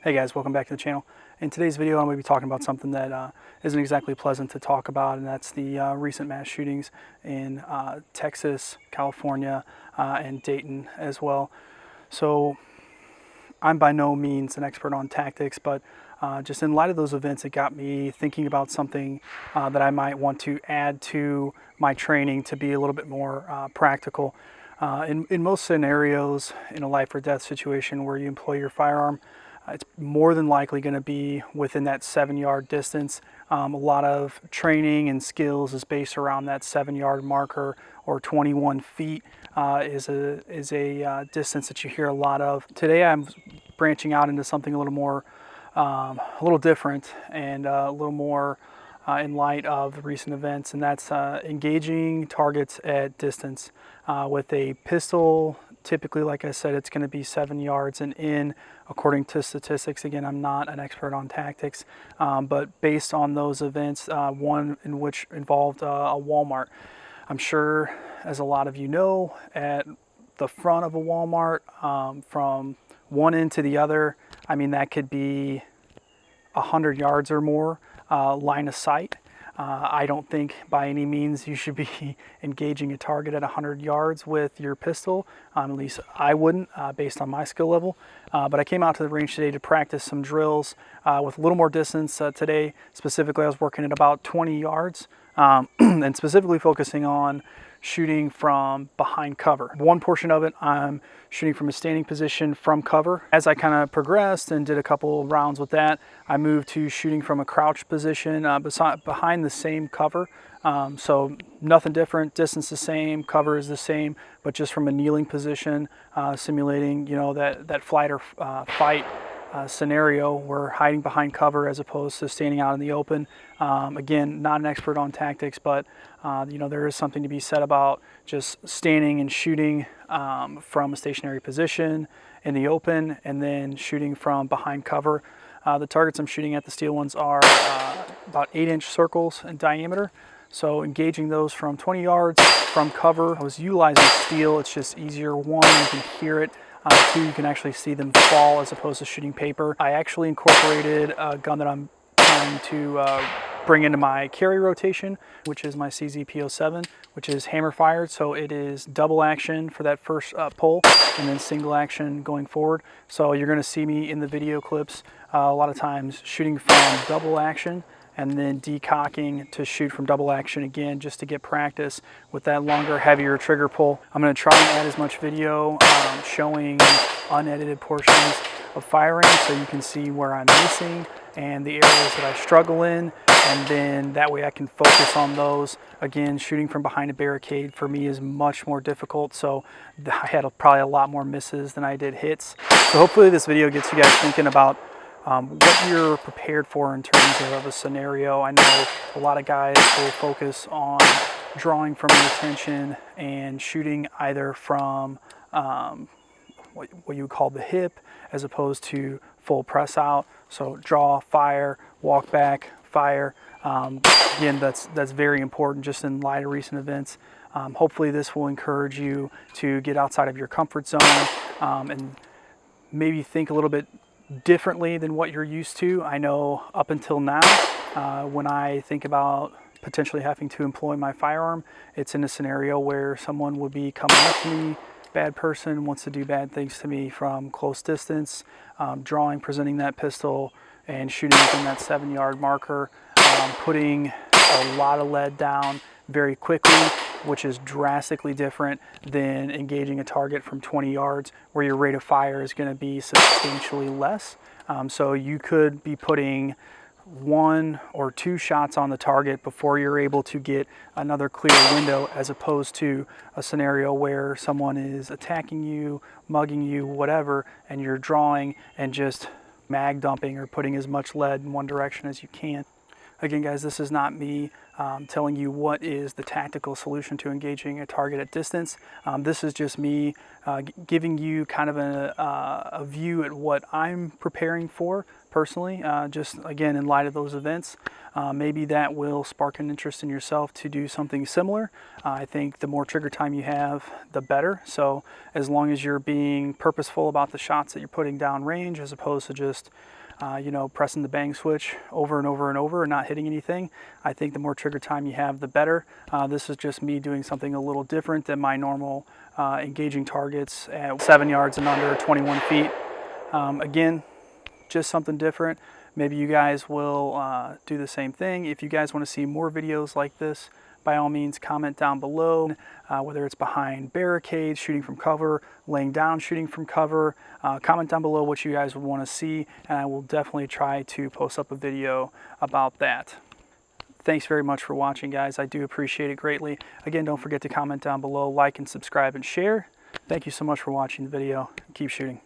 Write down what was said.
Hey guys, welcome back to the channel. In today's video, I'm going to be talking about something that isn't exactly pleasant to talk about, and that's the recent mass shootings in Texas, California, and Dayton as well. So I'm by no means an expert on tactics, but just in light of those events, it got me thinking about something that I might want to add to my training to be a little bit more practical. In most scenarios, in a life or death situation where you employ your firearm, it's more than likely going to be within that 7-yard distance. A lot of training and skills is based around that 7-yard marker, or 21 feet is a distance that you hear a lot of. Today I'm branching out into something a little more, a little different, and a little more in light of the recent events, and that's engaging targets at distance with a pistol. Typically, like I said, it's going to be 7 yards and in, according to statistics. Again, I'm not an expert on tactics, but based on those events, one in which involved a Walmart. I'm sure, as a lot of you know, at the front of a Walmart, from one end to the other, I mean, that could be 100 yards or more line of sight. I don't think by any means you should be engaging a target at 100 yards with your pistol. At least I wouldn't, based on my skill level. But I came out to the range today to practice some drills with a little more distance. Today, specifically, I was working at about 20 yards and specifically focusing on shooting from behind cover. One portion of it, I'm shooting from a standing position from cover. As I kind of progressed and did a couple rounds with that, I moved to shooting from a crouched position behind the same cover. So nothing different, distance the same, cover is the same, but just from a kneeling position, simulating, you know, that flight or fight scenario. We're hiding behind cover as opposed to standing out in the open. Again, not an expert on tactics, but you know, there is something to be said about just standing and shooting from a stationary position in the open, and then shooting from behind cover. The targets I'm shooting at, the steel ones, are about 8-inch circles in diameter. So engaging those from 20 yards from cover. I was utilizing steel. It's just easier. One, you can hear it. Two, you can actually see them fall as opposed to shooting paper. I actually incorporated a gun that I'm trying to bring into my carry rotation, which is my CZ-P07, which is hammer fired. So it is double action for that first pull, and then single action going forward. So you're going to see me in the video clips a lot of times shooting from double action and then decocking to shoot from double action again, just to get practice with that longer, heavier trigger pull. I'm going to try and add as much video showing unedited portions of firing, so you can see where I'm missing and the areas that I struggle in, and then that way I can focus on those. Again, shooting from behind a barricade for me is much more difficult, so I had probably a lot more misses than I did hits. So hopefully this video gets you guys thinking about what you're prepared for in terms of a scenario. I know a lot of guys will focus on drawing from your attention and shooting either from what you would call the hip, as opposed to full press out. So draw, fire, walk back, fire. Again, that's very important just in light of recent events. Hopefully this will encourage you to get outside of your comfort zone and maybe think a little bit differently than what you're used to. I know up until now, when I think about potentially having to employ my firearm, it's in a scenario where someone would be coming up to me, bad person wants to do bad things to me from close distance, drawing, presenting that pistol, and shooting within that 7-yard marker, putting a lot of lead down very quickly, which is drastically different than engaging a target from 20 yards, where your rate of fire is going to be substantially less. So you could be putting 1 or 2 shots on the target before you're able to get another clear window, as opposed to a scenario where someone is attacking you, mugging you, whatever, and you're drawing and just mag dumping or putting as much lead in one direction as you can. Again, guys, this is not me telling you what is the tactical solution to engaging a target at distance. This is just me giving you kind of a view at what I'm preparing for personally, just again in light of those events. Maybe that will spark an interest in yourself to do something similar. I think the more trigger time you have, the better. So as long as you're being purposeful about the shots that you're putting down range, as opposed to just you know, pressing the bang switch over and over and over and not hitting anything, I think the more trigger time you have, the better. This is just me doing something a little different than my normal engaging targets at 7 yards and under, 21 feet. Again, just something different. Maybe you guys will do the same thing. If you guys want to see more videos like this, by all means comment down below, whether it's behind barricades, shooting from cover, laying down, shooting from cover. Comment down below what you guys would want to see, and I will definitely try to post up a video about that. Thanks very much for watching, guys. I do appreciate it greatly. Again, don't forget to comment down below, like and subscribe and share. Thank you so much for watching the video. Keep shooting.